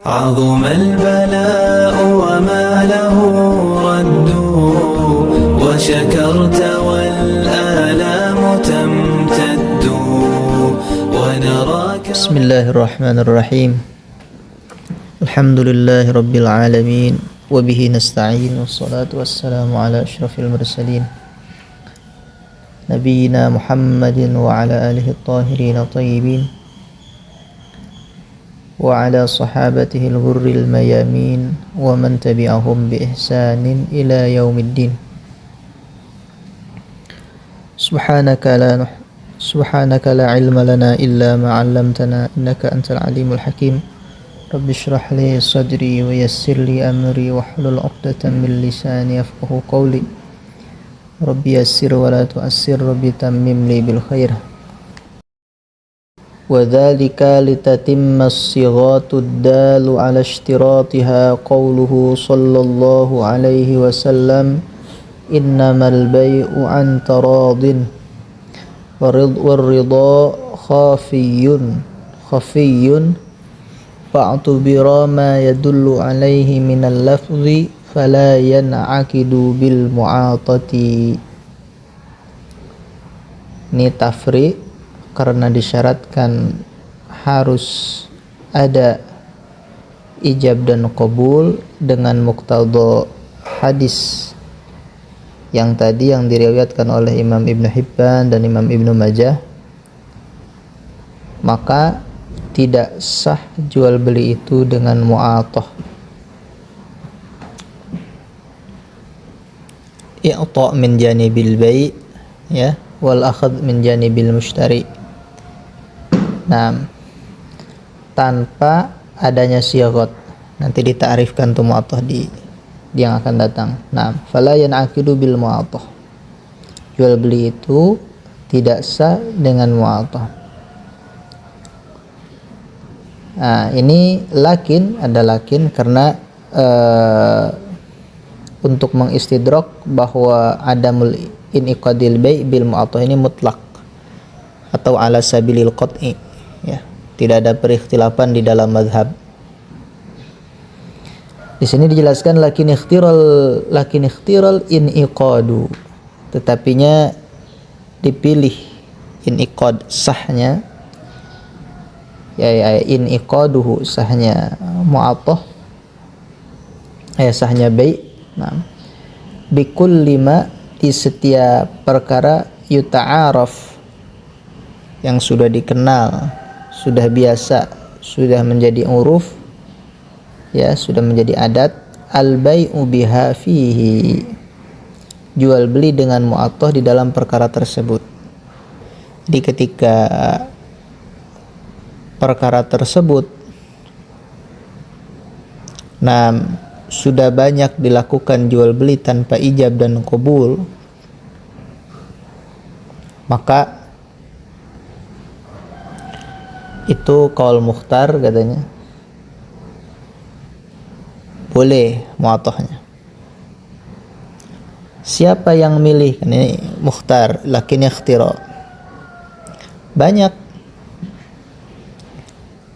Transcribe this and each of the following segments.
عظم البلاء وما له رد وشكرت والآلام تمتد ونراك. بسم الله الرحمن الرحيم. الحمد لله رب العالمين وبه نستعين والصلاة والسلام على أشرف المرسلين نبينا محمد وعلى آله الطاهرين الطيبين وعلى صحابته الغر الميامين ومن تبعهم بإحسان إلى يوم الدين. سبحانك لا علم لنا إلا ما علمتنا إنك أنت العليم الحكيم. رب اشرح لي صدري ويسر لي أمري واحلل عقدة من لساني يفقهوا قولي. رب يسر ولا تؤسر رب تمم لي بالخير. وذلك لتتم الصيغات الدال على اشتراطها قوله صلى الله عليه وسلم إنما البيع عن تراض والرضا خفي فاعتبر ما يدل عليه من اللفظ فلا ينعقد بالمعاطة. Ini tafri karena disyaratkan harus ada ijab dan qabul dengan muqtadha hadis yang tadi yang diriwayatkan oleh Imam Ibn Hibban dan Imam Ibn Majah, maka tidak sah jual beli itu dengan mu'athah. I'ta' min janibil bai' ya wal akhadh min janibil mushtari. Nah, tanpa adanya siyaghat, nanti ditakrifkan tuh mu'athah di yang akan datang. Nah, fala yan'aqidu bil mu'athah. Jual beli itu tidak sah dengan mu'athah. Nah, ini ada lakin karena untuk mengistidrak bahwa adamul inqadil bai' bil mu'athah ini mutlak atau ala sabilil qat'i ya, tidak ada perikhtilafan di dalam mazhab. Di sini dijelaskan lakin ikhtiral inqadu, tetapinya dipilih inqad sahnya ya inqaduhu sahnya mu'athah sahnya bai'. Nah, bikul lima di setiap perkara yuta'araf yang sudah dikenal, sudah biasa, sudah menjadi uruf ya, sudah menjadi adat, al bai'u biha fihi, jual beli dengan mu'athah di dalam perkara tersebut. Jadi ketika perkara tersebut sudah banyak dilakukan jual beli tanpa ijab dan qabul, maka itu qaul mukhtar katanya boleh mu'athahnya. Siapa yang milih? Ini mukhtar lakin ikhtira. Banyak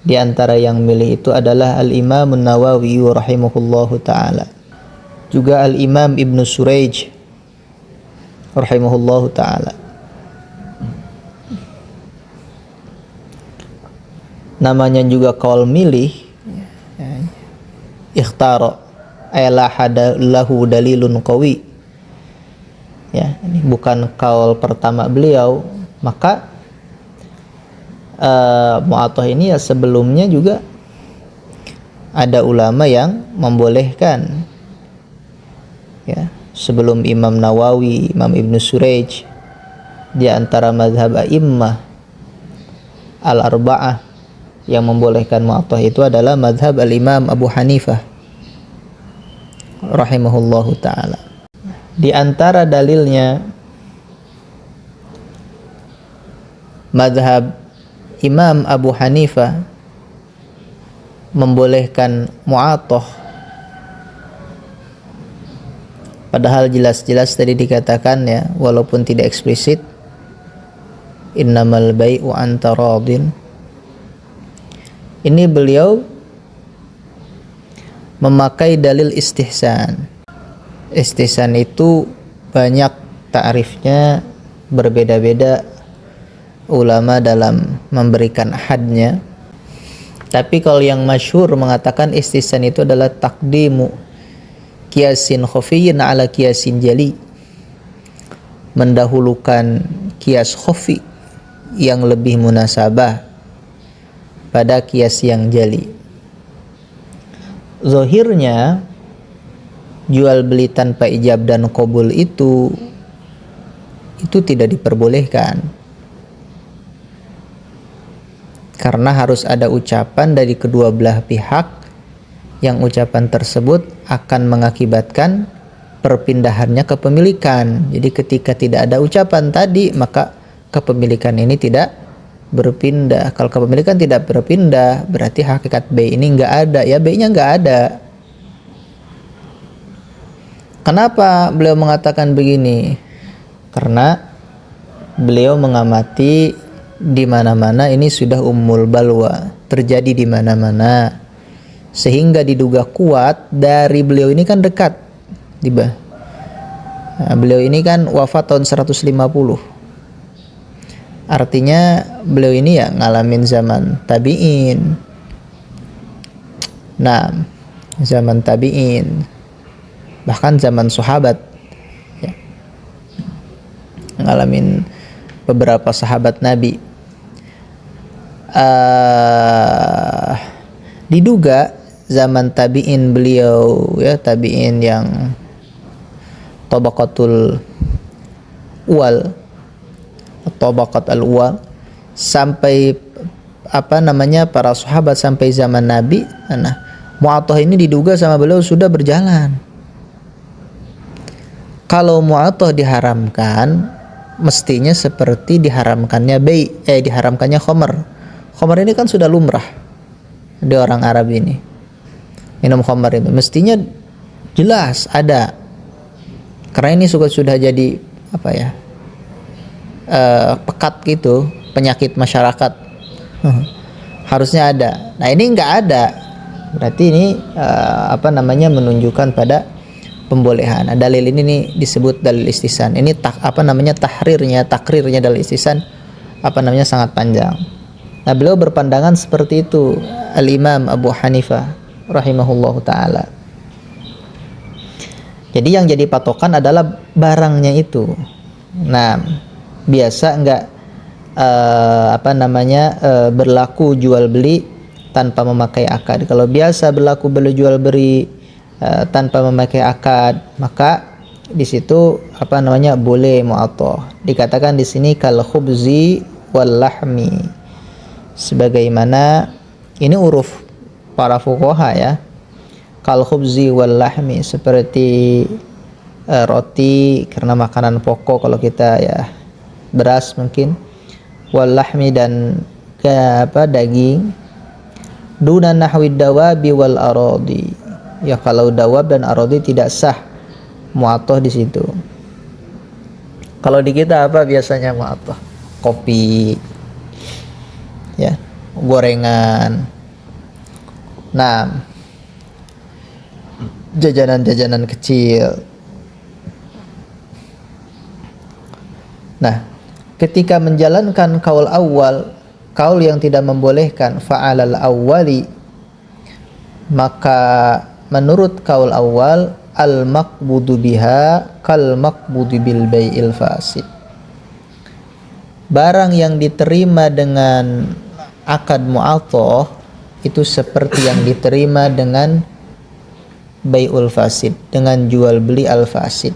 di antara yang milih itu adalah Al-Imam An-Nawawi rahimahullahu ta'ala, juga Al-Imam Ibn Surayj rahimahullahu ta'ala. Namanya juga qaul milih, ikhtara la hada lahu dalilun qawi ya, ini bukan qaul pertama beliau. Maka mu'athah ini ya sebelumnya juga ada ulama yang membolehkan ya, sebelum Imam Nawawi, Imam Ibn Surayj. Di antara mazhab a'immah al-arba'ah yang membolehkan mu'athah itu adalah mazhab al-Imam Abu Hanifah rahimahullahu ta'ala. Di antara dalilnya mazhab Imam Abu Hanifah membolehkan mu'athah, padahal jelas-jelas tadi dikatakan ya, walaupun tidak eksplisit, innamal bai'u an taradin. Ini beliau memakai dalil istihsan. Istihsan itu banyak ta'rifnya, berbeda-beda ulama dalam memberikan hadnya. Tapi kalau yang masyhur mengatakan istihsan itu adalah taqdimu qiyasin khafiyyin ala qiyasin jali, mendahulukan qiyas khafi yang lebih munasabah pada qiyas yang jali. Zahirnya jual beli tanpa ijab dan qabul itu tidak diperbolehkan, karena harus ada ucapan dari kedua belah pihak yang ucapan tersebut akan mengakibatkan perpindahannya kepemilikan. Jadi ketika tidak ada ucapan tadi, maka kepemilikan ini tidak berpindah. Kalau kepemilikan tidak berpindah, berarti hakikat B ini nggak ada, ya B-nya nggak ada. Kenapa beliau mengatakan begini? Karena beliau mengamati di mana-mana ini sudah ummul balwa, terjadi di mana-mana, sehingga diduga kuat dari beliau ini kan dekat. Beliau ini kan wafat tahun 150. Artinya beliau ini ya ngalamin zaman tabi'in. Nah, zaman tabi'in, bahkan zaman sahabat ya. Ngalamin beberapa sahabat Nabi. Diduga zaman tabi'in beliau ya, tabi'in yang tabaqatul uwal, tabaqat al-uwal, sampai para sahabat sampai zaman Nabi. Nah, mu'athah ini diduga sama beliau sudah berjalan. Kalau mu'athah diharamkan, mestinya seperti diharamkannya diharamkannya khamar. Khamar ini kan sudah lumrah di orang Arab ini. Minum khamar itu mestinya jelas ada. Karena ini sudah jadi pekat gitu, penyakit masyarakat. Harusnya ada. Nah, ini enggak ada. Berarti ini menunjukkan pada pembolehan. Nah, dalil ini nih disebut dalil istihsan. Ini takrirnya dalil istihsan sangat panjang. Nah, beliau berpandangan seperti itu, Al-Imam Abu Hanifah rahimahullahu taala. Jadi yang jadi patokan adalah barangnya itu. Nah, biasa enggak berlaku jual beli tanpa memakai akad. Kalau biasa berlaku beli jual beli tanpa memakai akad, maka di situ boleh mu'athah. Dikatakan di sini kal khubzi wal lahmi, sebagaimana ini uruf para fuqaha ya, kal khubzi wal lahmi, seperti roti karena makanan pokok kalau kita ya, beras mungkin, wal lahmi dan daging, duna nahwi dawabi wal aradi. Ya, kalau dawab dan aradi tidak sah mu'athah di situ. Kalau di kita biasanya mu'athah? Kopi, ya, gorengan. Nah, jajanan-jajanan kecil. Nah, ketika menjalankan kaul awal, kaul yang tidak membolehkan fa'alal awwali, maka menurut kaul awal al-maqbudu biha kal maqbudu bil bai'il fasid. Barang yang diterima dengan akad mu'athah itu seperti yang diterima dengan bai'ul fasid, dengan jual beli al-fasid.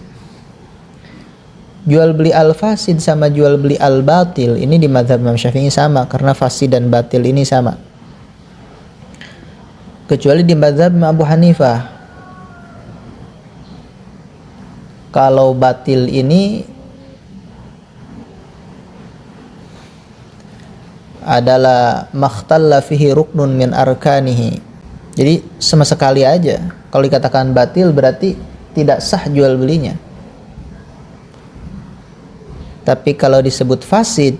Jual beli al-fasid sama jual beli al-batil ini di mazhab Imam Syafi'i sama, karena fasid dan batil ini sama. Kecuali di mazhab Abu Hanifah, kalau batil ini adalah makhtalla fihi ruknun min arkanihi. Jadi sama sekali aja. Kalau dikatakan batil berarti tidak sah jual belinya. Tapi kalau disebut fasid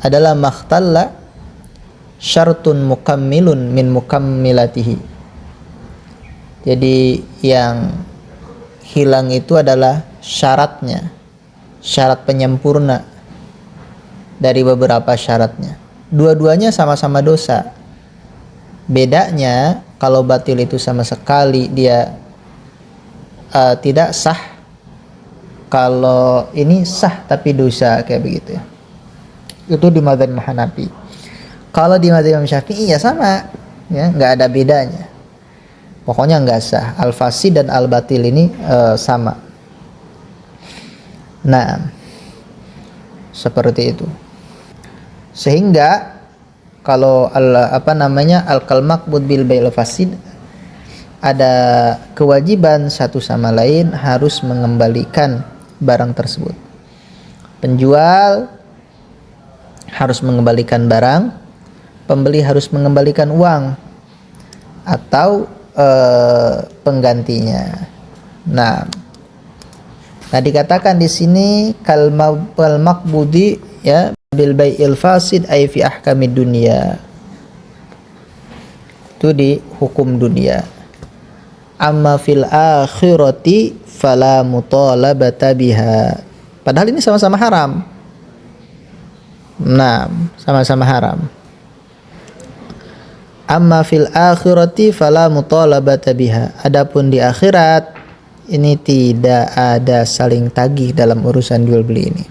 adalah makhtalla syartun mukammilun min mukammilatihi. Jadi yang hilang itu adalah syaratnya, syarat penyempurna dari beberapa syaratnya. Dua-duanya sama-sama dosa. Bedanya kalau batil itu sama sekali dia tidak sah. Kalau ini sah tapi dosa, kayak begitu ya. Itu di madzhab Hanafi. Kalau di madzhab Syafi'i ya sama, ya nggak ada bedanya. Pokoknya nggak sah. Al-fasid dan al-batil ini sama. Nah, seperti itu. Sehingga kalau al-maqbud bil bai'il fasid, ada kewajiban satu sama lain harus mengembalikan barang tersebut. Penjual harus mengembalikan barang, pembeli harus mengembalikan uang atau penggantinya. Nah, dikatakan di sini kal maqbudi ya bil bai'il fasid ay fi ahkamid dunya. Itu di hukum dunia. Amma fil akhirati fala mutalabata biha. Padahal ini sama-sama haram. Nah, sama-sama haram. Amma fil akhirati fala mutalabata biha. Adapun di akhirat ini tidak ada saling tagih dalam urusan jual beli ini.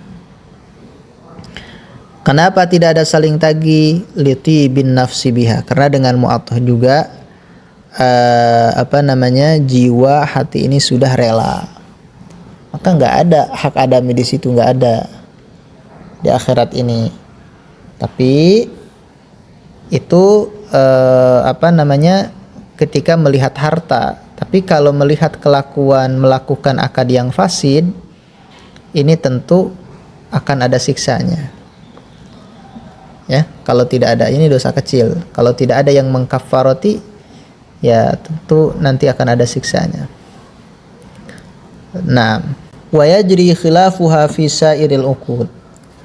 Kenapa tidak ada saling tagih? Liti bin nafsi biha. Karena dengan mu'athah juga jiwa hati ini sudah rela. Maka nggak ada hak adami di situ, nggak ada di akhirat ini. Tapi itu ketika melihat harta. Tapi kalau melihat kelakuan melakukan akad yang fasid, ini tentu akan ada siksanya. Ya, kalau tidak ada, ini dosa kecil. Kalau tidak ada yang mengkafaroti, ya tentu nanti akan ada siksanya. Nah, wa yajri khilafuha fi sairil uqud.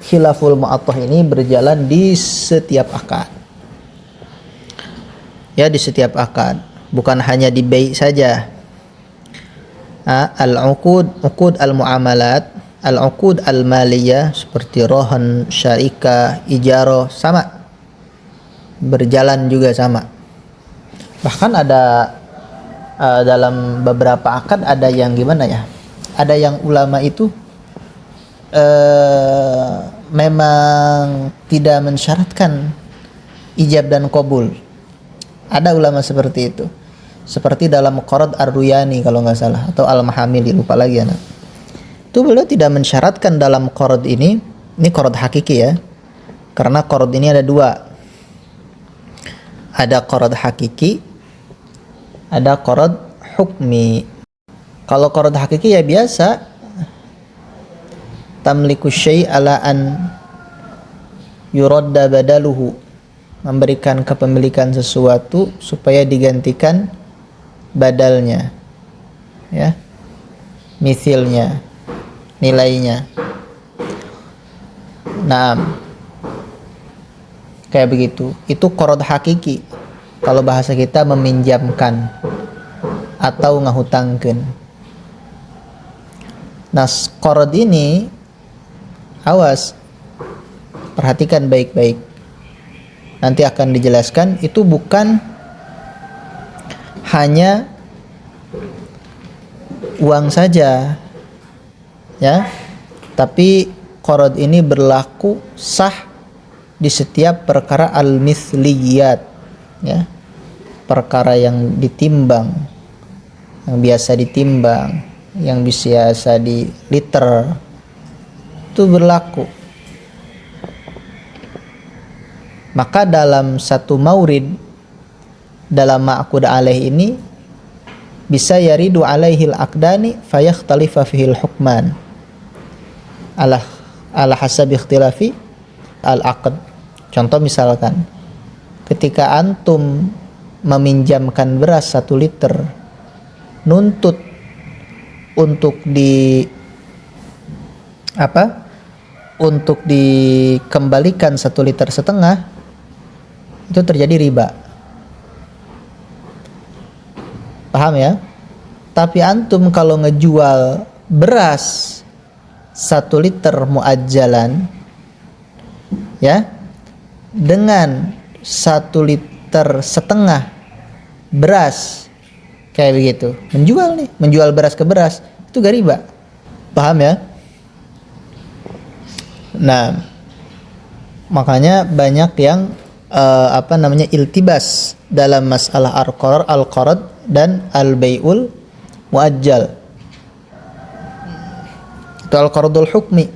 Khilaful mu'athah ini berjalan di setiap akad. Ya, di setiap akad, bukan hanya di bai' saja. Al-uqud al-muamalat, al-uqud al-maliyah seperti rohan, syarikah, ijarah sama. Berjalan juga sama. Bahkan ada dalam beberapa akad ada yang gimana ya? Ada yang ulama itu memang tidak mensyaratkan ijab dan qabul. Ada ulama seperti itu. Seperti dalam Qarad Ar-Ruyani kalau nggak salah, atau Al-Mahamili, lupa lagi anak. Itu beliau tidak mensyaratkan dalam Qarad ini Qarad hakiki ya. Karena Qarad ini ada dua. Ada Qarad hakiki, ada Qarad hukmi. Kalau Qarad hakiki ya biasa, tamliku syai' ala an yuradda badaluhu, memberikan kepemilikan sesuatu supaya digantikan badalnya, ya, misilnya, nilainya. Nah, kayak begitu. Itu qarad hakiki. Kalau bahasa kita meminjamkan atau ngahutangkeun. Nah, qarad ini awas, perhatikan baik-baik. Nanti akan dijelaskan, itu bukan hanya uang saja, ya, tapi qarad ini berlaku sah di setiap perkara al-mithliyat, ya, perkara yang ditimbang, yang biasa ditimbang, yang biasa di liter, itu berlaku. Maka dalam satu maurid, dalam ma'qud alaih ini bisa yaridu alaihil aqdani fayakhtalifa fihil hukman ala hasab ikhtilafi al-aqd. Contoh misalkan, ketika antum meminjamkan beras 1 liter, nuntut untuk untuk dikembalikan 1,5 liter, itu terjadi riba. Paham ya? Tapi antum kalau ngejual beras 1 liter muajjalan ya, dengan 1,5 liter beras kayak begitu, menjual beras ke beras, itu gak riba. Paham ya? Nah, makanya banyak yang iltibas dalam masalah al-qarad dan al-bai'ul muajjal. Itu al-qaradul hukmi.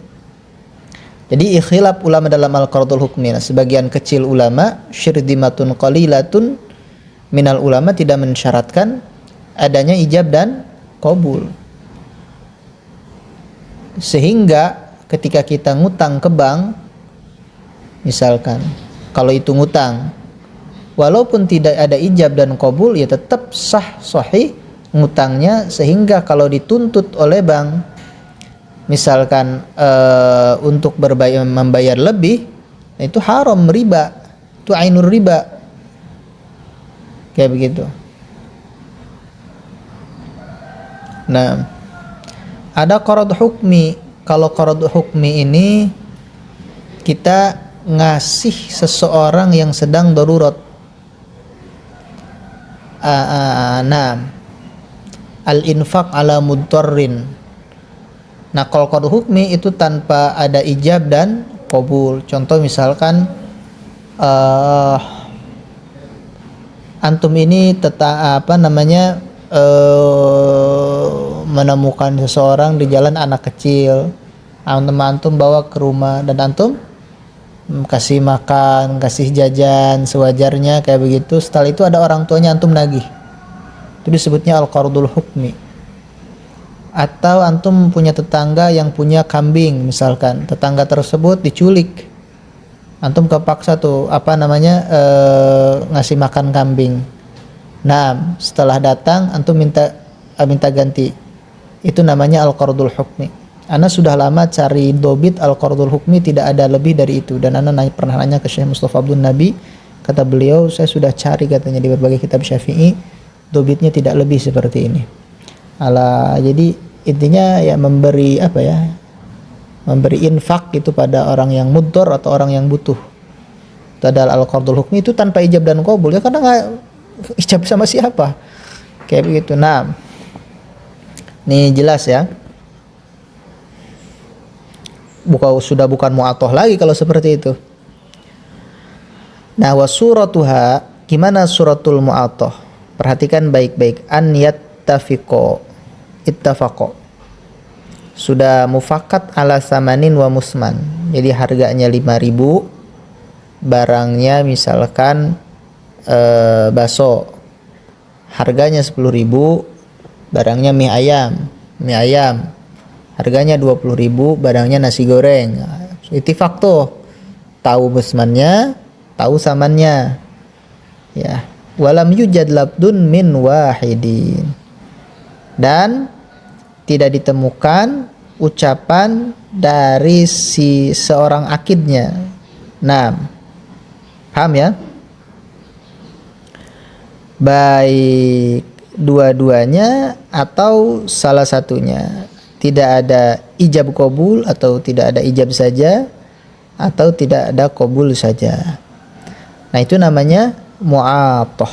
Jadi ikhtilaf ulama dalam al-qaradul hukmi. Nah, sebagian kecil ulama, syirdimatun qalilatun minal ulama, tidak mensyaratkan adanya ijab dan qabul. Sehingga ketika kita ngutang ke bank, misalkan kalau itu ngutang, walaupun tidak ada ijab dan qabul, ya tetap sah sahih ngutangnya. Sehingga kalau dituntut oleh bank, misalkan untuk membayar lebih, itu haram, riba, itu ainur riba, kayak begitu. Nah, ada qarad hukmi. Kalau qarad hukmi ini kita ngasih seseorang yang sedang darurat. Nah, al-infaq ala mudtarrin. Nah, kalau qarad hukmi itu tanpa ada ijab dan qabul. Contoh misalkan antum ini menemukan seseorang di jalan, anak kecil, antum bawa ke rumah dan antum kasih makan, kasih jajan sewajarnya kayak begitu. Setelah itu ada orang tuanya, antum nagih. Itu disebutnya al-qardul hukmi. Atau antum punya tetangga yang punya kambing, misalkan tetangga tersebut diculik, antum kepaksa tuh ngasih makan kambing. Nah, setelah datang antum minta ganti. Itu namanya al-qardul hukmi. Ana sudah lama cari dobit al-qardul hukmi, tidak ada lebih dari itu. Dan ana pernah nanya ke Syekh Mustafa Abdul Nabi, kata beliau, saya sudah cari katanya di berbagai kitab Syafi'i, dobitnya tidak lebih seperti ini. Jadi intinya ya memberi infak itu pada orang yang mudhar atau orang yang butuh. Itu adalah al-qardul hukmi, itu tanpa ijab dan qabul ya, karena nggak ijab sama siapa, kayak begitu. Nah, ini jelas ya, sudah bukan mu'atoh lagi kalau seperti itu. Nah, wasuratuha, gimana suratul mu'atoh? Perhatikan baik-baik. An yattafiqo, ittafaqo, sudah mufakat ala samanin wa musman. Jadi harganya 5.000, barangnya misalkan bakso, harganya 10.000, barangnya mie ayam, harganya 20.000, barangnya nasi goreng. Ittifaq tuh, tahu musmannya, tahu samannya ya. Walam yujad labdun min wahidin, dan tidak ditemukan ucapan dari si seorang akidnya. Nah, paham ya? Baik dua-duanya atau salah satunya, tidak ada ijab qabul atau tidak ada ijab saja atau tidak ada qabul saja. Nah, itu namanya mu'atoh.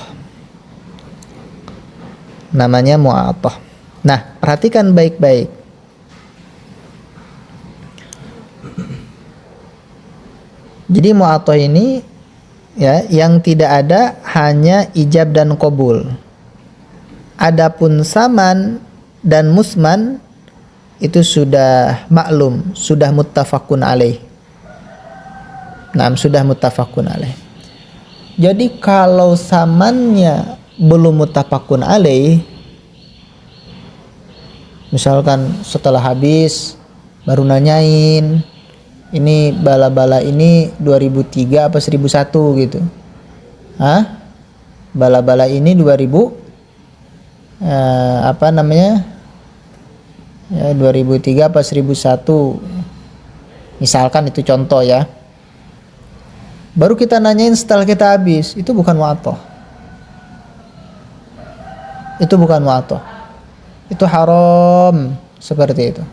Namanya mu'atoh. Nah, perhatikan baik-baik. Jadi mu'atoh ini ya, yang tidak ada hanya ijab dan qabul. Adapun saman dan musman itu sudah maklum, sudah muttafaqun alaih. Nah, sudah muttafaqun alaih. Jadi kalau samannya belum muttafaqun alaih, misalkan setelah habis baru nanyain, ini bala-bala ini 2003 apa 1001 gitu. Bala-bala ini 2000 2003 apa 1001, misalkan, itu contoh ya. Baru kita nanyain setelah kita habis, itu bukan mu'atoh. itu bukan mu'attah. Itu haram seperti itu.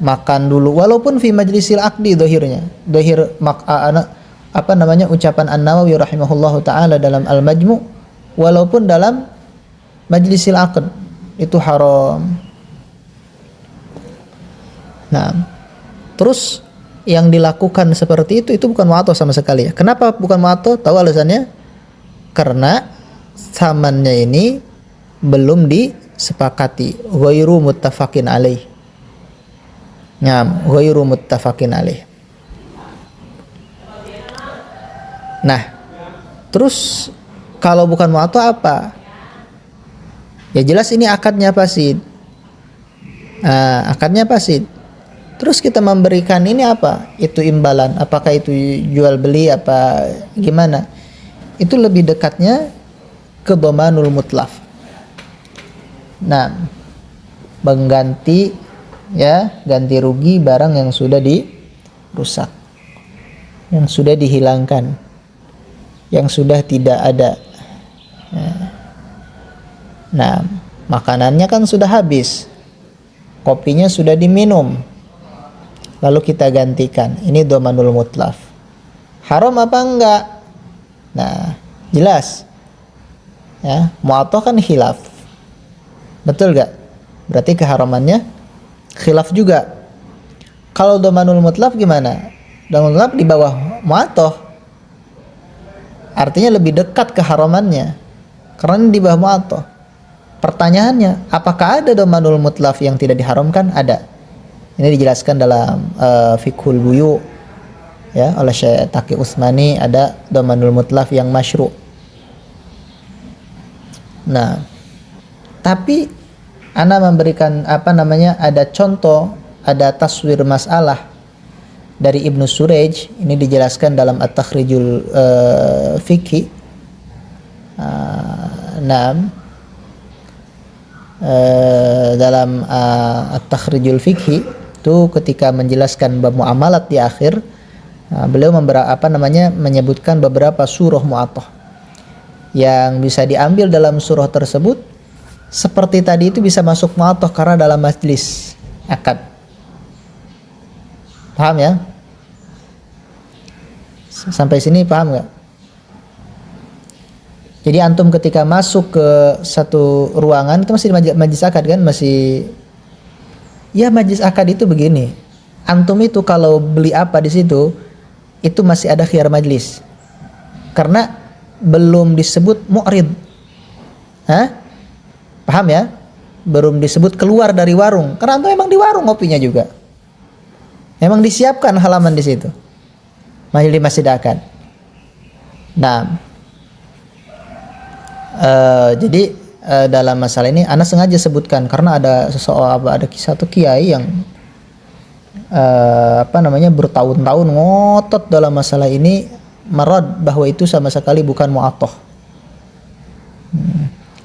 Makan dulu walaupun fi majlisil aqdi dohirnya. Dohir ucapan An-Nawawi rahimahullahu taala dalam Al-Majmu', walaupun dalam majlisil aqd itu haram. Nah, terus yang dilakukan seperti itu bukan mu'attah sama sekali ya. Kenapa bukan mu'attah? Tahu alasannya? Karena samannya ini belum disepakati, ghairu muttafaqin alaih. Ghairu muttafaqin alaih. Nah, terus kalau bukan mu'attah apa? Ya jelas ini akadnya fasid. Akadnya fasid. Terus kita memberikan ini apa? Itu imbalan. Apakah itu jual beli apa gimana? Itu lebih dekatnya ke dhamanul mutlaf. Nah, mengganti ya, ganti rugi barang yang sudah dirusak, yang sudah dihilangkan, yang sudah tidak ada. Nah, makanannya kan sudah habis, kopinya sudah diminum, lalu kita gantikan. Ini dhamanul mutlaf. Haram apa enggak? Nah, jelas. Ya, mu'attah kan khilaf. Betul enggak? Berarti keharamannya khilaf juga. Kalau dhamanul mutlaf gimana? Dhamanul mutlaf di bawah mu'attah. Artinya lebih dekat keharamannya. Karena di bawah mu'attah. Pertanyaannya, apakah ada dhamanul mutlaf yang tidak diharamkan? Ada. Ini dijelaskan dalam Fiqhul Buyu ya oleh Syekh Taqi Utsmani, ada dhamanul mutlaf yang masyru'. Nah, tapi ana memberikan ada contoh, ada taswir masalah dari Ibnu Surayj. Ini dijelaskan dalam At-Takhrijul Fiqhi. Dalam At-Takhrijul Fiqhi itu ketika menjelaskan bab muamalat di akhir, beliau menyebutkan beberapa surah mu'attah yang bisa diambil dalam surah tersebut. Seperti tadi itu bisa masuk mu'attah karena dalam majlis akad. Paham ya? Sampai sini paham nggak? Jadi antum ketika masuk ke satu ruangan, itu masih di majlis akad kan? Masih ya, majlis akad itu begini. Antum itu kalau beli apa di situ itu masih ada khiyar majlis. Karena belum disebut mu'rid. Paham ya? Belum disebut keluar dari warung. Karena antum emang di warung ngopinya juga. Memang disiapkan halaman di situ. Masjid akad. Nah, jadi dalam masalah ini ana sengaja sebutkan karena ada kisah tuh kiai yang bertahun-tahun ngotot dalam masalah ini, marad bahwa itu sama sekali bukan mu'attah.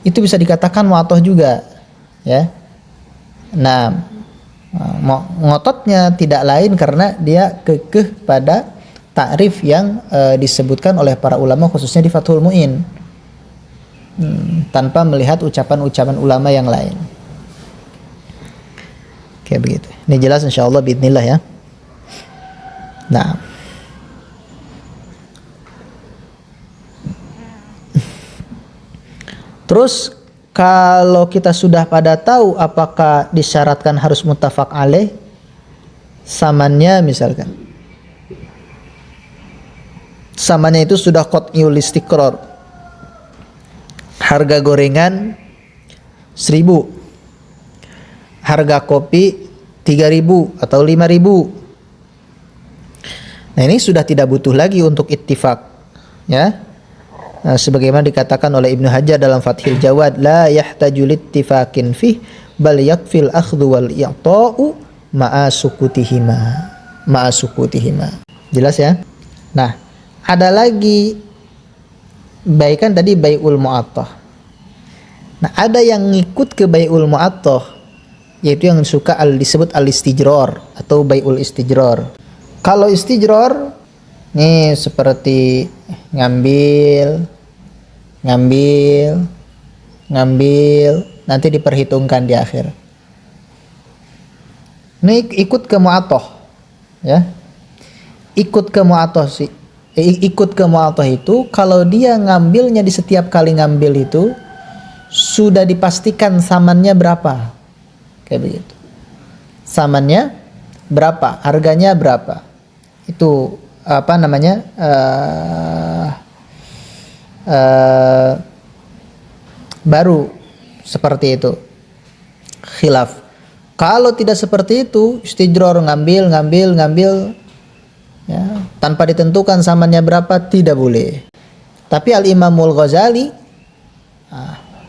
Itu bisa dikatakan mu'attah juga ya. Nah, ngototnya tidak lain karena dia kekeh pada takrif yang disebutkan oleh para ulama khususnya di Fathul Mu'in, tanpa melihat ucapan-ucapan ulama yang lain. Kayak begitu. Ini jelas insyaallah biidznillah ya. Nah, terus kalau kita sudah pada tahu apakah disyaratkan harus muttafaq alaih, samannya misalkan, samannya itu sudah qat'iyul istiqrar, harga gorengan 1.000, harga kopi 3.000 atau 5.000. Nah, ini sudah tidak butuh lagi untuk ittifaq ya. Sebagaimana dikatakan oleh Ibnu Hajar dalam Fathil Jawad, la yahtaju littifaqin fih bal yakfil akhdhu wal i'ta'u ma'a sukutihima. Jelas ya? Nah, ada lagi baikan tadi bai'ul mu'attah. Nah, ada yang ngikut ke bai'ul mu'attah, yaitu yang disebut al-istijrar atau bai'ul istijrar. Kalau istijrar nih seperti ngambil ngambil, nanti diperhitungkan di akhir. Ini ikut ke mu'atoh, ya. Ikut ke mu'atoh sih. Ikut ke mu'atoh itu kalau dia ngambilnya di setiap kali ngambil itu sudah dipastikan samannya berapa, kayak begitu. Samannya berapa, harganya berapa, itu apa namanya, baru seperti itu khilaf. Kalau tidak seperti itu, istijror, ngambil ya, tanpa ditentukan samannya berapa, tidak boleh. Tapi Al-Imamul Ghazali,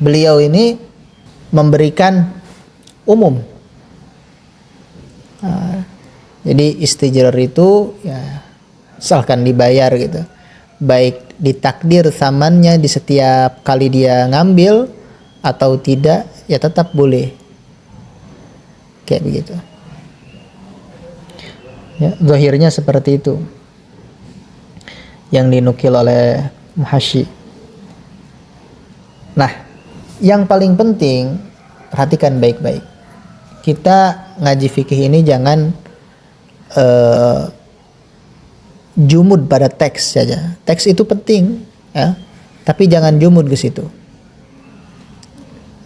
beliau ini memberikan umum. Jadi istijror itu ya asalkan dibayar gitu, baik ditakdir samannya di setiap kali dia ngambil atau tidak, ya tetap boleh, kayak begitu ya. Zahirnya seperti itu yang dinukil oleh Muhasyi. Nah, yang paling penting perhatikan baik-baik, kita ngaji fikih ini jangan jumud pada teks saja. Teks itu penting ya, tapi jangan jumud ke situ.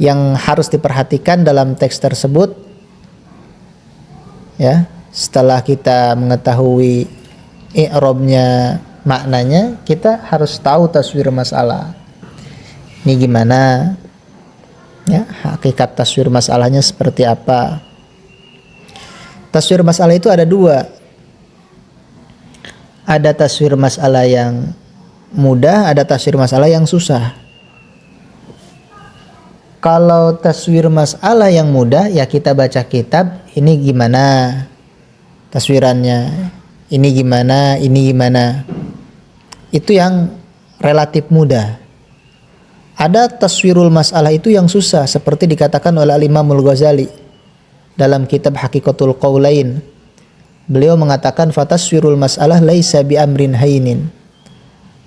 Yang harus diperhatikan dalam teks tersebut ya, setelah kita mengetahui i'rabnya, maknanya, kita harus tahu taswir masalah. Ini gimana ya, hakikat taswir masalahnya seperti apa. Taswir masalah itu ada dua. Ada taswir masalah yang mudah, ada taswir masalah yang susah. Kalau taswir masalah yang mudah, ya kita baca kitab, ini gimana taswirannya, ini gimana, ini gimana. Itu yang relatif mudah. Ada taswirul masalah itu yang susah, seperti dikatakan oleh Al-Imamul Ghazali dalam kitab Haqiqatul Qaulain. Beliau mengatakan fataswirul masalah laisa bi amrin hainin.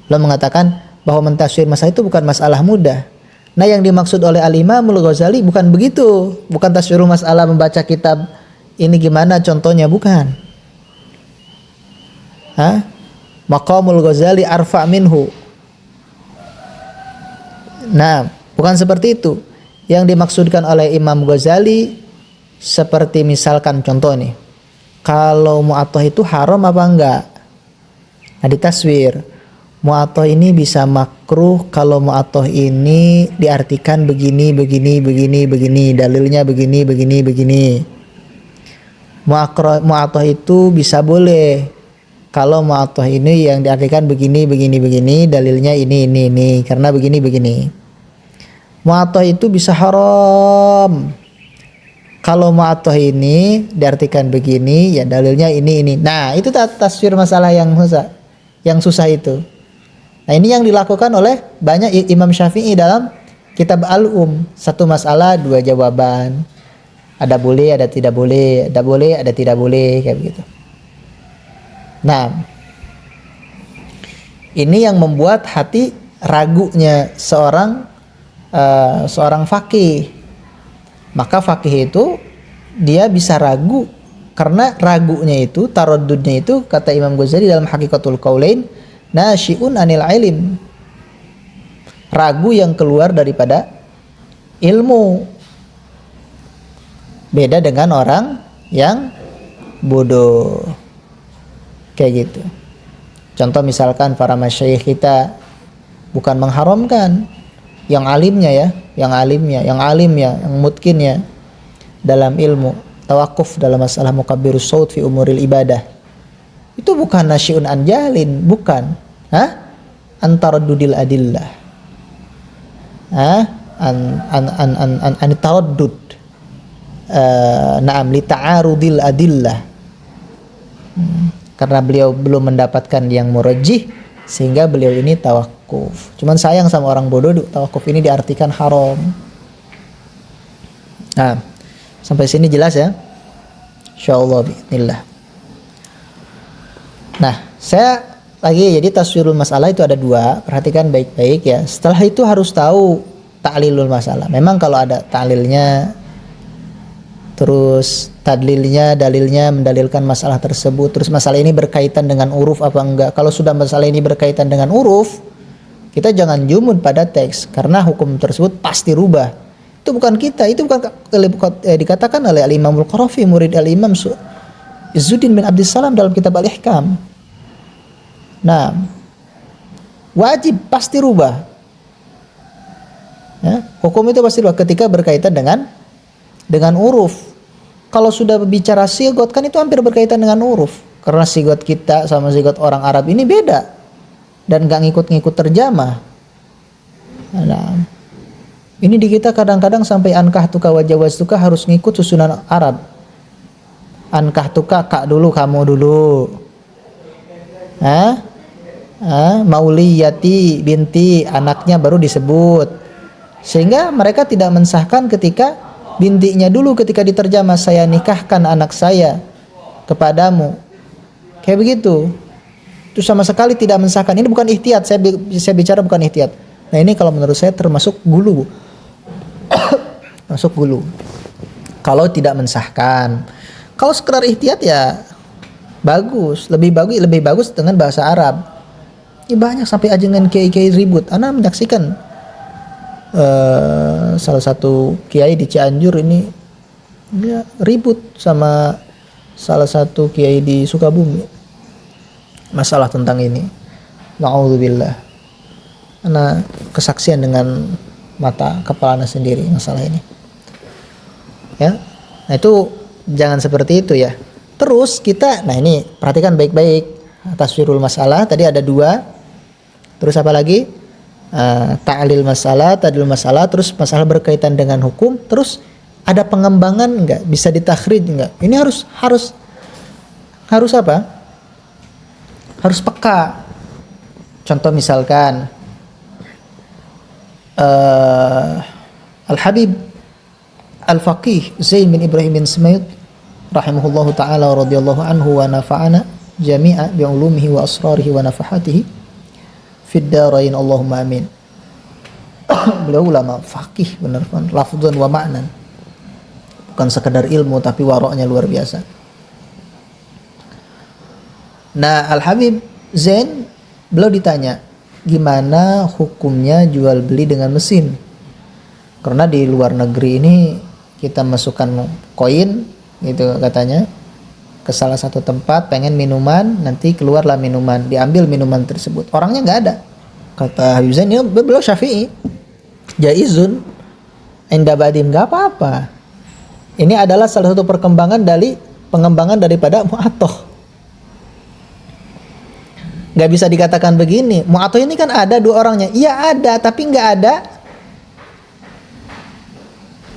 Beliau mengatakan bahwa mentaswir masalah itu bukan masalah mudah. Nah, yang dimaksud oleh Al-Imamul Ghazali bukan begitu, bukan taswirul masalah membaca kitab ini gimana contohnya, bukan. Maqamul Ghazali arfa minhu. Nah, bukan seperti itu. Yang dimaksudkan oleh Imam Ghazali seperti misalkan contoh nih, kalau mu'atoh itu haram apa enggak? Nah, ditaswir, mu'atoh ini bisa makruh kalau mu'atoh ini diartikan begini, dalilnya begini. Mu'atoh itu bisa boleh kalau mu'atoh ini yang diartikan begini, dalilnya ini, karena begini. Mu'atoh itu bisa haram kalau mu'atoh ini diartikan begini, ya dalilnya ini. Nah, itu taswir masalah yang susah itu. Nah, ini yang dilakukan oleh banyak Imam Syafi'i dalam kitab Al-Um. Satu masalah, dua jawaban. Ada boleh, ada tidak boleh, ada boleh, ada tidak boleh, kayak begitu. Nah, ini yang membuat hati ragunya seorang faqih. Maka faqih itu dia bisa ragu, karena ragunya itu, taraddudnya itu, kata Imam Ghazali dalam Haqiqatul Qaulain, nasyi'un anil ilm, ragu yang keluar daripada ilmu. Beda dengan orang yang bodoh, kayak gitu. Contoh misalkan para masyayikh kita bukan mengharamkan yang alimnya, yang mutkinnya dalam ilmu, tawakuf dalam masalah mukabbirus saut fi umuril ibadah. Itu bukan nasyi'un an jalin, bukan. Antaraddudil adillah. An taraddud. Na'am li ta'arudil adillah. Karena beliau belum mendapatkan yang murajjih, sehingga beliau ini tawakuf. Cuman sayang sama orang bodoh, tawakuf ini diartikan haram. Nah, sampai sini jelas ya? Insyaallah bismillah. Nah, saya lagi, jadi taswirul masalah itu ada dua, perhatikan baik-baik ya. Setelah itu harus tahu ta'lilul masalah. Memang kalau ada ta'lilnya, terus tadlilnya, dalilnya mendalilkan masalah tersebut, terus masalah ini berkaitan dengan uruf apa enggak. Kalau sudah masalah ini berkaitan dengan uruf, kita jangan jumud pada teks, karena hukum tersebut pasti rubah. Itu bukan kita, itu bukan dikatakan oleh Al-Imamul Qarafi, murid Al-Imam Izzuddin bin Abdissalam dalam kitab Al-Ihkam. Nah, wajib pasti rubah. Ya, hukum itu pasti rubah ketika berkaitan dengan uruf. Kalau sudah bicara sigot, kan itu hampir berkaitan dengan uruf, karena sigot kita sama sigot orang Arab ini beda dan gak ngikut-ngikut terjemah. Nah, ini di kita kadang-kadang sampai ankah tuka wajawaz tuka harus ngikut susunan Arab. Ankah tuka, kak dulu, kamu dulu. Mauliyati binti, anaknya baru disebut. Sehingga mereka tidak mensahkan ketika bintinya dulu ketika diterjemah, saya nikahkan anak saya kepadamu. Kayak begitu. Itu sama sekali tidak mensahkan. Ini bukan ihtiyat, saya bicara bukan ihtiyat. Nah, ini kalau menurut saya termasuk gulu. Masuk gulu. Kalau tidak mensahkan. Kalau sekedar ihtiyat ya bagus, lebih bagus dengan bahasa Arab. Ini banyak sampai ajengan kiai-kiai ribut. Ana menyaksikan salah satu kiai di Cianjur ini dia ribut sama salah satu kiai di Sukabumi. Masalah tentang ini. Na'udzubillah. Ana kesaksian dengan mata kepala ana sendiri masalah ini. Ya. Nah, itu jangan seperti itu ya. Terus kita, nah ini perhatikan baik-baik. Taswirul masalah tadi ada 2. Terus apa lagi? Ta'lil masalah, tadlil masalah, terus masalah berkaitan dengan hukum, terus ada pengembangan enggak? Bisa ditakhrij enggak? Ini harus apa? Harus peka. Contoh misalkan Al-Habib Al-Faqih Zain bin Ibrahim bin Sumayyid rahimahullahu ta'ala wa radiyallahu anhu wa nafa'ana jami'a bi'ulumihi wa asrarihi wa nafahatihi fid darain Allahumma amin. Beliau ulama faqih benar kan, lafzan wa ma'nan. Bukan sekadar ilmu tapi waroknya luar biasa. Nah, Al-Habib Zain, beliau ditanya, gimana hukumnya jual beli dengan mesin? Karena di luar negeri ini kita masukkan koin gitu katanya ke salah satu tempat, pengen minuman, nanti keluarlah minuman, diambil minuman tersebut, orangnya nggak ada. Kata Habib Zain, ya beliau Syafi'i, jaizun inda badim, nggak apa-apa. Ini adalah salah satu pengembangan daripada mu'atoh. Nggak bisa dikatakan begini, mu'atoh ini kan ada 2 orangnya. Iya ada, tapi nggak ada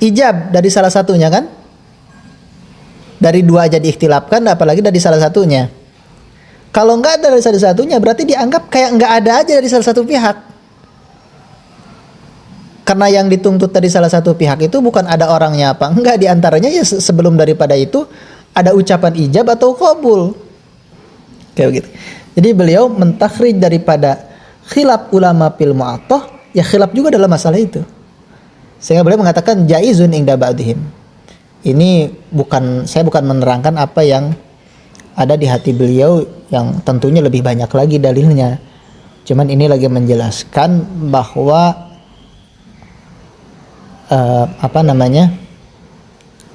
ijab dari salah satunya kan. Dari 2 aja diikhtilafkan, apalagi dari salah satunya. Kalau nggak ada dari salah satunya, berarti dianggap kayak nggak ada aja dari salah satu pihak. Karena yang dituntut dari salah satu pihak itu bukan ada orangnya apa enggak, diantaranya ya sebelum daripada itu ada ucapan ijab atau qabul. Kayak gitu. Jadi beliau mentakhrij daripada khilaf ulama fil mu'attah, ya khilaf juga dalam masalah itu. Sehingga beliau mengatakan jaizun inda ba'dihim. Ini saya bukan menerangkan apa yang ada di hati beliau yang tentunya lebih banyak lagi dalilnya. Cuman ini lagi menjelaskan bahwa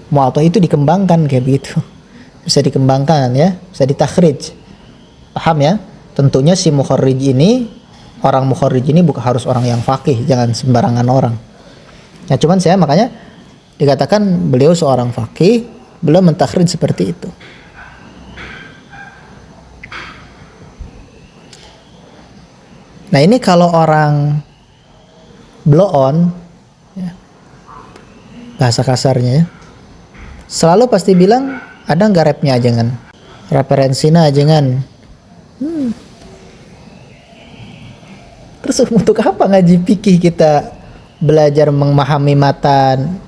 mu'attah itu dikembangkan kayak begitu. Bisa dikembangkan ya, bisa ditakhrij. Paham ya? Tentunya si mukharrij ini, orang mukharrij ini bukan harus orang yang faqih, jangan sembarangan orang. Ya cuman saya makanya dikatakan beliau seorang faqih, beliau mentakhrij seperti itu. Nah, ini kalau orang blow on ya, bahasa kasarnya ya, selalu pasti bilang ada nggak rapnya ajengan, referensinya ajengan. Terus untuk apa ngaji fikih kita belajar memahami matan,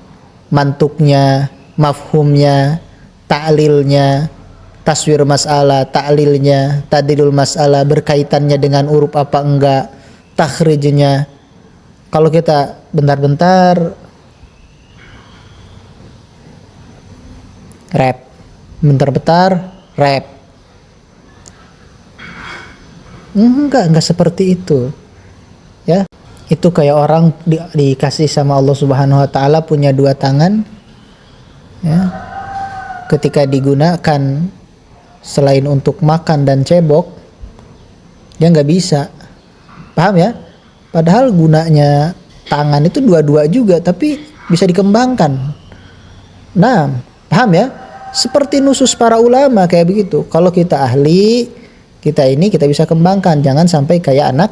mantuknya, mafhumnya, ta'lilnya, taswir masalah, ta'lilnya, tadilul masalah, berkaitannya dengan uruf apa enggak, takhrijnya. Kalau kita bentar-bentar rap, bentar-bentar rap, enggak seperti itu ya. Itu kayak orang dikasih sama Allah Subhanahu wa taala punya dua tangan ya. Ketika digunakan selain untuk makan dan cebok, dia nggak bisa. Paham ya? Padahal gunanya tangan itu dua-dua juga, tapi bisa dikembangkan. Nah, paham ya? Seperti nusus para ulama kayak begitu. Kalau kita ahli, kita bisa kembangkan. Jangan sampai kayak anak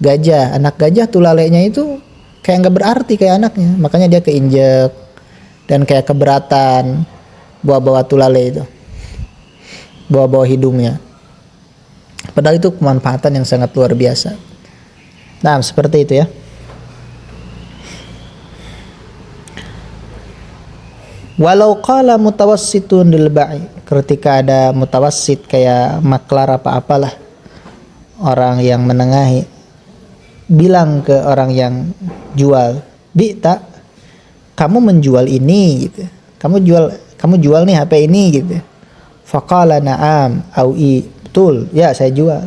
gajah. Anak gajah tulalainya itu kayak nggak berarti kayak anaknya. Makanya dia keinjek dan kayak keberatan bawa-bawa tulalai itu, bawa-bawa hidungnya. Padahal itu kemanfaatan yang sangat luar biasa. Nah, seperti itu ya. Walau qala mutawassitun lil ba'i, ketika ada mutawassit kayak maklar apa-apalah, orang yang menengahi, bilang ke orang yang jual, "Bi'ta, kamu menjual ini," gitu. Kamu jual nih HP ini gitu. Faqala na'am au i, betul, ya saya jual.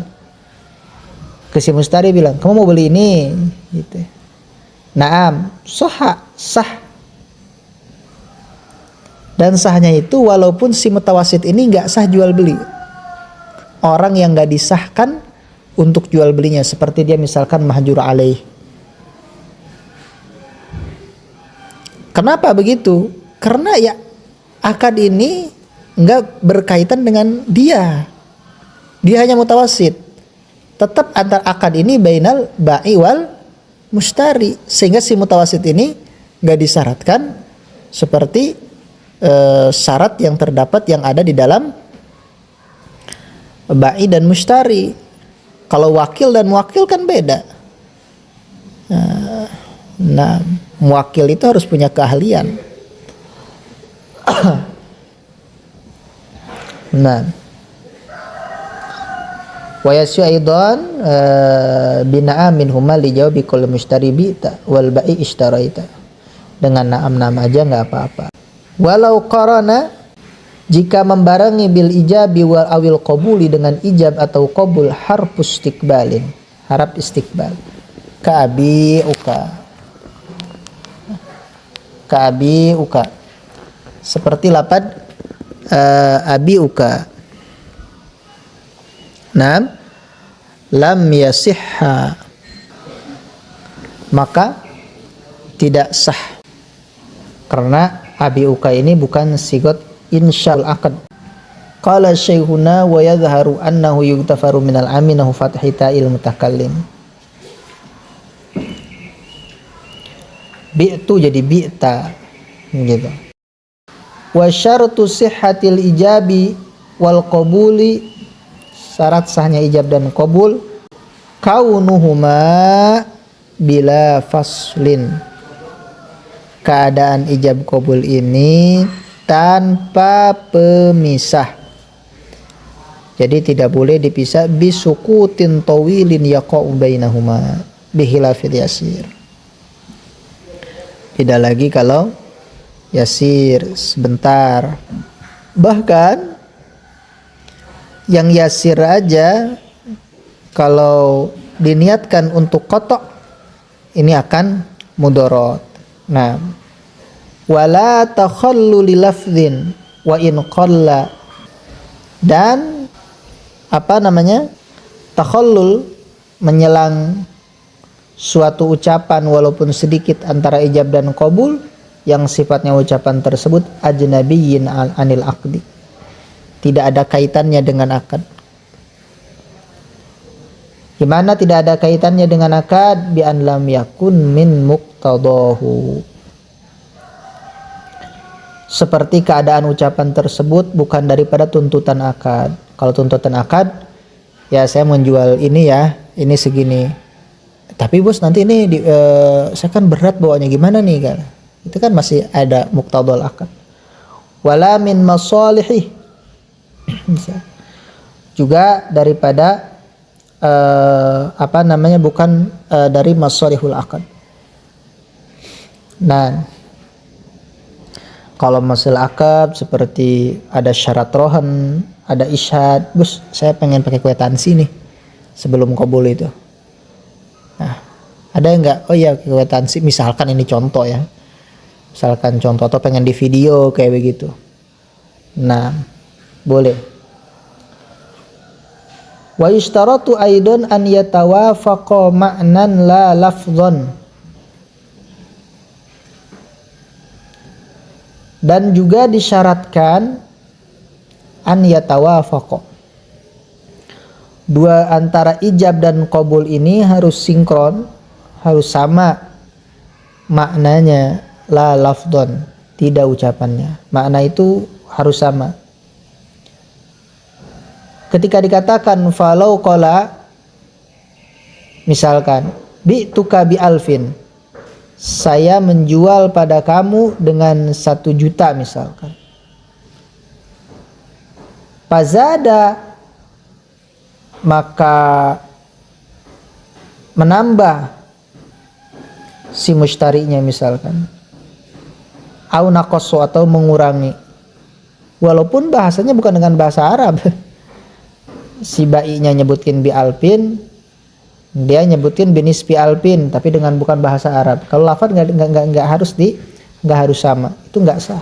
Ke si mustari bilang, "Kamu mau beli ini?" gitu. Na'am, sah. Dan sahnya itu walaupun si mutawasit ini nggak sah jual beli. Orang yang nggak disahkan untuk jual belinya, seperti dia misalkan mahjur alaih. Kenapa begitu? Karena ya akad ini nggak berkaitan dengan dia. Dia hanya mutawasit. Tetap antar akad ini bainal ba'i wal mustari, sehingga si mutawasit ini nggak disyaratkan seperti syarat yang terdapat yang ada di dalam ba'i dan mustari. Kalau wakil dan muwakil kan beda. Nah, muwakil itu harus punya keahlian. Nah, wa yasyu aidan bina'am minhuma li jawabi kulli mushtari bi'ta wal ba'i ishtaraita. Dengan na'am aja enggak apa-apa. Walau qarana, jika membarengi bil ijabi wal awil qabuli, dengan ijab atau qabul, harfus istiqbalin, harap istiqbal. Ka'abi uka, seperti lapad abi uka. Nah, lam yasihha, maka tidak sah, karena abi uka ini bukan sigot insya'ul akad. Qala syekhuna wa yadhharu annahu yugtafaru minal aminahu fathi ta'il mutakallim. Bi'tu jadi bi'ta gitu. Wa syartu sihhatil ijabi wal qabuli, syarat sahnya ijab dan qabul, kaunuhuma bila faslin, keadaan ijab qabul ini tanpa pemisah. Jadi tidak boleh dipisah bisukutin tawilin yaqa'u bainahuma bihilafil yasir. Tidak lagi kalau yasir sebentar. Bahkan yang yasir aja kalau diniatkan untuk kotok ini akan mudorot. Nah, wala takhallu li lafdhin wa in qalla, dan takhallul, menyelang suatu ucapan walaupun sedikit antara ijab dan qabul yang sifatnya ucapan tersebut ajnabiyyin anil aqdi, tidak ada kaitannya dengan akad. Gimana tidak ada kaitannya dengan akad? Bi an lam yakun min muqtadahu, seperti keadaan ucapan tersebut bukan daripada tuntutan akad. Kalau tuntutan akad, ya saya menjual ini ya, ini segini. Tapi bos nanti ini saya kan berat bawanya, gimana nih kan? Itu kan masih ada muqtadal akad. Wala min masalihi, juga daripada bukan dari masalihul akad. Nah, kalau masalah akad seperti ada syarat rohan, ada isyad, bos saya pengen pakai kwitansi nih sebelum qabul itu. Nah, ada enggak? Oh ya, kwitansi misalkan ini contoh ya. Misalkan contoh atau pengen di video kayak begitu. Nah, boleh. Wa yushtaratu aidan an yatawafaqa ma'nan la lafdhan. Dan juga disyaratkan an yatawafaqa. Dua antara ijab dan qabul ini harus sinkron, harus sama maknanya, la lafdhan, tidak ucapannya. Makna itu harus sama. Ketika dikatakan falau qala, misalkan bi'tuka bi alfin, saya menjual pada kamu dengan 1 juta misalkan. Fazada, maka menambah si mushtarinya misalkan. Au naqasu, atau mengurangi. Walaupun bahasanya bukan dengan bahasa Arab. Si ba'inya nyebutin bi alpin, dia nyebutin binisbi alpin, tapi dengan bukan bahasa Arab. Kalau lafaz nggak harus sama, itu nggak sah.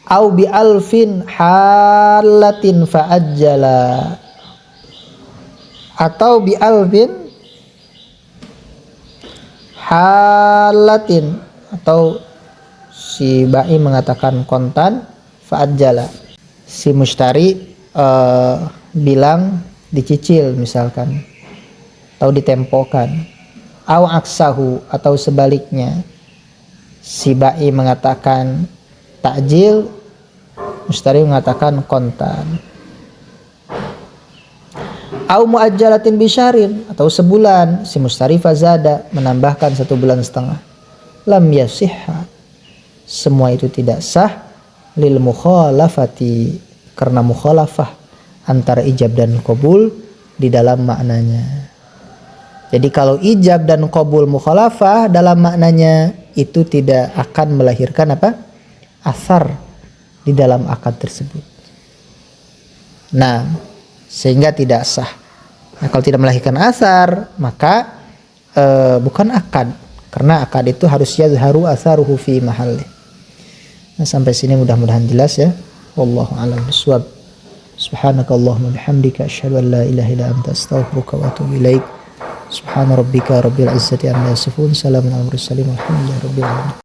Au bi alfin halatin fa'ajjala, atau bi alfin halatin, atau si ba'i mengatakan kontan, fa'ajjala, si mushtari bilang dicicil misalkan, atau ditempokan. Au aksahu, atau sebaliknya, si ba'i mengatakan takjil, mushtari mengatakan kontan. Au muajjalatin bisyarin, atau sebulan, si mushtari fazada, menambahkan 1,5 bulan. Lam yasihha, semua itu tidak sah, lil mukhalafati, karena mukhalafah antara ijab dan qabul di dalam maknanya. Jadi kalau ijab dan qabul mukhalafah dalam maknanya, itu tidak akan melahirkan apa? Athar di dalam akad tersebut. Nah, sehingga tidak sah. Nah, kalau tidak melahirkan athar, maka bukan akad, karena akad itu harus yazharu atharuhu fi mahalli. Nah, sampai sini mudah-mudahan jelas ya. Wallahu a'lam bishawab. Subhanakallahumma bihamdika asyhadu an la ilaha illa anta astaghfiruka wa atubu ilaik. Subhana rabbika rabbil izzati amma yasifun. Salamun alal mursalin walhamdulillahi rabbil alamin.